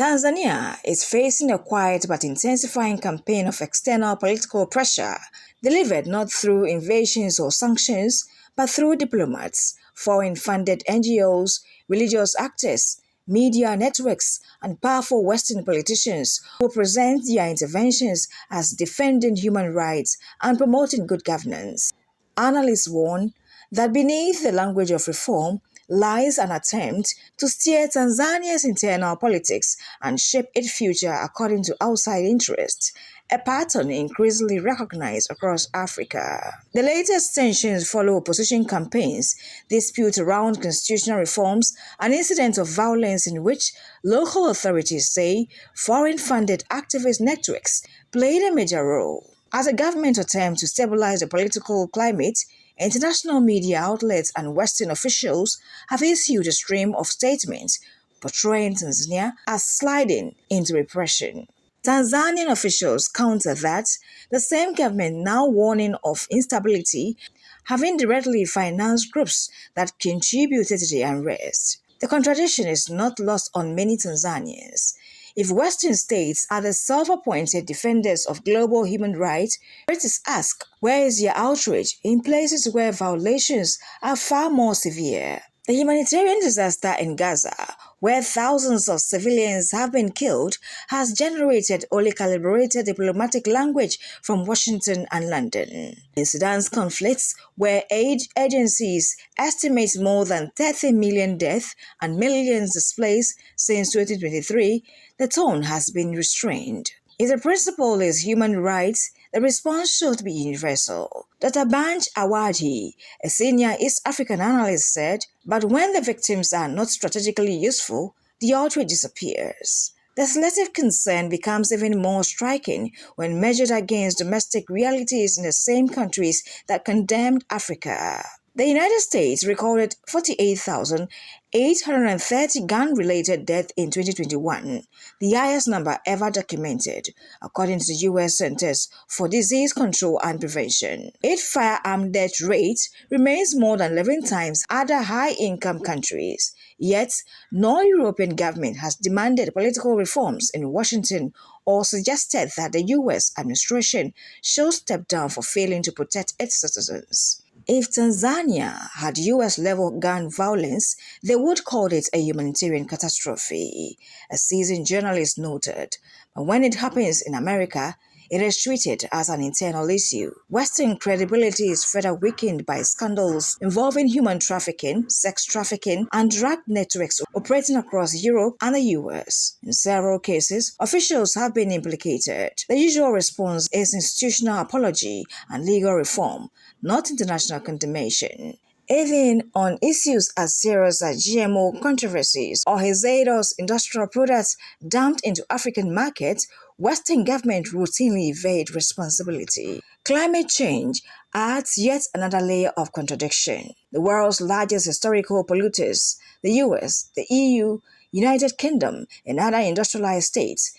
Tanzania is facing a quiet but intensifying campaign of external political pressure, delivered not through invasions or sanctions, but through diplomats, foreign-funded NGOs, religious actors, media networks, and powerful Western politicians who present their interventions as defending human rights and promoting good governance. Analysts warn that beneath the language of reform lies an attempt to steer Tanzania's internal politics and shape its future according to outside interests, a pattern increasingly recognized across Africa. The latest tensions follow opposition campaigns, disputes around constitutional reforms, and incidents of violence in which local authorities say foreign-funded activist networks played a major role. As a government attempt to stabilize the political climate, international media outlets and Western officials have issued a stream of statements portraying Tanzania as sliding into repression. Tanzanian officials counter that, the same government now warning of instability, having directly financed groups that contributed to the unrest. The contradiction is not lost on many Tanzanians. If Western states are the self-appointed defenders of global human rights, it is asked, where is your outrage in places where violations are far more severe? The humanitarian disaster in Gaza, where thousands of civilians have been killed, has generated only calibrated diplomatic language from Washington and London. In Sudan's conflicts, where aid agencies estimate more than 30 million deaths and millions displaced since 2023, the tone has been restrained. If the principle is human rights, the response should be universal. Dr. Banj Awadi, a senior East African analyst, said, but when the victims are not strategically useful, the outrage disappears. The selective concern becomes even more striking when measured against domestic realities in the same countries that condemned Africa. The United States recorded 48,830 gun-related deaths in 2021, the highest number ever documented, according to the U.S. Centers for Disease Control and Prevention. Its firearm death rate remains more than 11 times other high-income countries. Yet, no European government has demanded political reforms in Washington or suggested that the U.S. administration should step down for failing to protect its citizens. If Tanzania had US-level gun violence, they would call it a humanitarian catastrophe, a seasoned journalist noted. But when it happens in America, it is treated as an internal issue. Western credibility is further weakened by scandals involving human trafficking, sex trafficking, and drug networks operating across Europe and the US. In several cases, officials have been implicated. The usual response is institutional apology and legal reform, not international condemnation. Even on issues as serious as GMO controversies or hazardous industrial products dumped into African markets, Western governments routinely evade responsibility. Climate change adds yet another layer of contradiction. The world's largest historical polluters, the US, the EU, United Kingdom, and other industrialized states,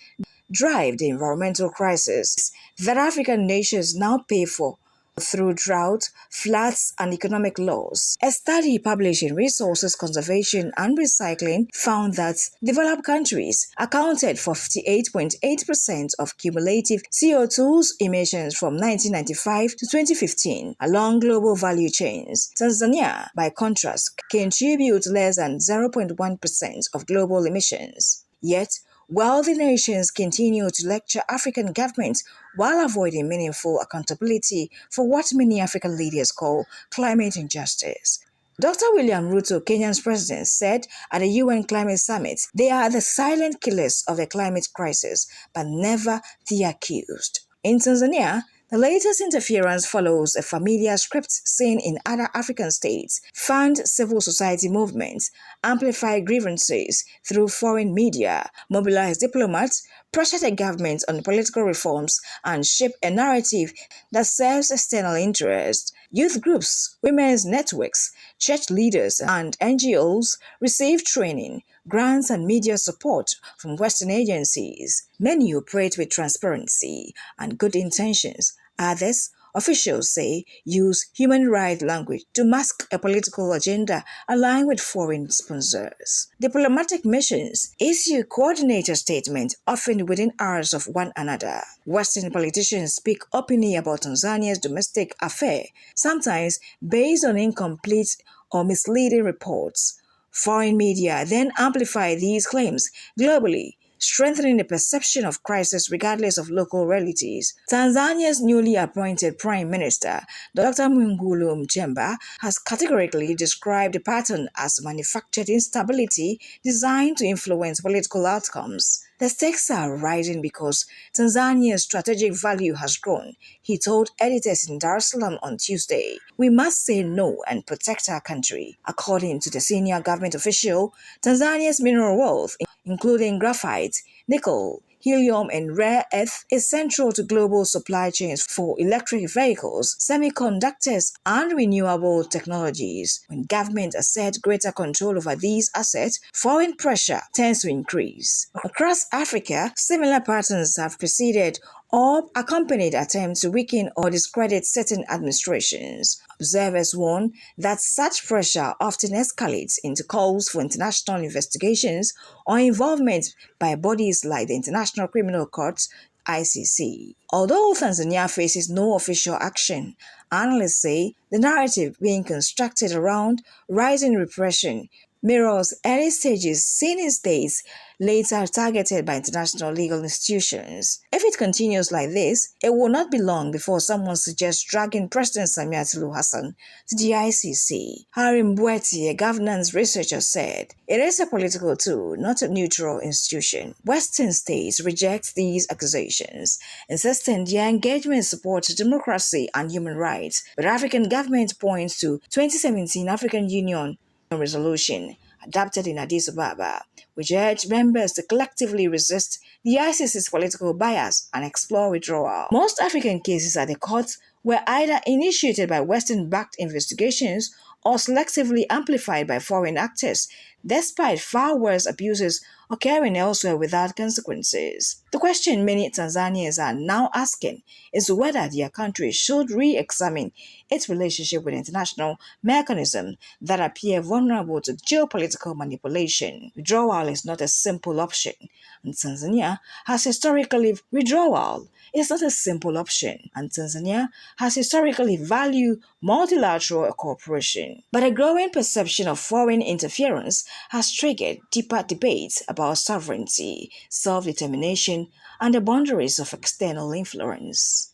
drive the environmental crisis that African nations now pay for through drought, floods, and economic loss. A study published in Resources Conservation and Recycling found that developed countries accounted for 58.8% of cumulative CO2 emissions from 1995 to 2015 along global value chains. Tanzania, by contrast, contributes less than 0.1% of global emissions. Yet, wealthy nations continue to lecture African governments while avoiding meaningful accountability for what many African leaders call climate injustice. Dr. William Ruto, Kenya's president, said at the UN Climate Summit, they are the silent killers of the climate crisis, but never the accused. In Tanzania, the latest interference follows a familiar script seen in other African states: fund civil society movements, amplify grievances through foreign media, mobilize diplomats, pressure the government on political reforms, and shape a narrative that serves external interests. Youth groups, women's networks, church leaders, and NGOs receive training, grants, and media support from Western agencies. Many operate with transparency and good intentions. Others officials say use human rights language to mask a political agenda aligned with foreign sponsors. Diplomatic missions issue coordinated statements often within hours of one another. Western politicians speak openly about Tanzania's domestic affair, sometimes based on incomplete or misleading reports. Foreign media then amplify these claims globally, strengthening the perception of crisis regardless of local realities. Tanzania's newly appointed Prime Minister, Dr. Mwigulu Nchemba, has categorically described the pattern as manufactured instability designed to influence political outcomes. The stakes are rising because Tanzania's strategic value has grown, he told editors in Dar es Salaam on Tuesday. We must say no and protect our country. According to the senior government official, Tanzania's mineral wealth, including graphite, nickel, helium, and rare earth, is central to global supply chains for electric vehicles, semiconductors, and renewable technologies. When governments assert greater control over these assets, foreign pressure tends to increase. Across Africa, similar patterns have preceded or accompanied attempts to weaken or discredit certain administrations. Observers warn that such pressure often escalates into calls for international investigations or involvement by bodies like the International Criminal Court (ICC). Although Tanzania faces no official action, analysts say the narrative being constructed around rising repression mirrors early stages seen in states later targeted by international legal institutions. If it continues like this, it will not be long before someone suggests dragging President Samia Suluhu Hassan to the ICC. Harry Mbweti, a governance researcher, said, "It is a political tool, not a neutral institution." Western states reject these accusations, insisting their engagement supports democracy and human rights. But African governments point to 2017 African Union resolution adopted in Addis Ababa, which urged members to collectively resist the ICC's political bias and explore withdrawal. Most African cases at the court were either initiated by Western-backed investigations or selectively amplified by foreign actors, despite far worse abuses occurring elsewhere without consequences. The question many Tanzanians are now asking is whether their country should re-examine its relationship with international mechanisms that appear vulnerable to geopolitical manipulation. Withdrawal is not a simple option, and Tanzania has historically withdrawal is not a simple option, and Tanzania has historically valued multilateral cooperation. But a growing perception of foreign interference has triggered deeper debates about sovereignty, self-determination, and the boundaries of external influence.